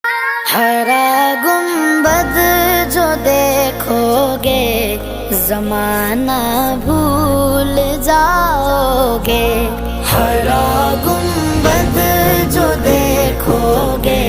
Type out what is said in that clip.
ہرا گنبد جو دیکھو گے زمانہ بھول جاؤ گے، ہرا گنبد جو دیکھو گے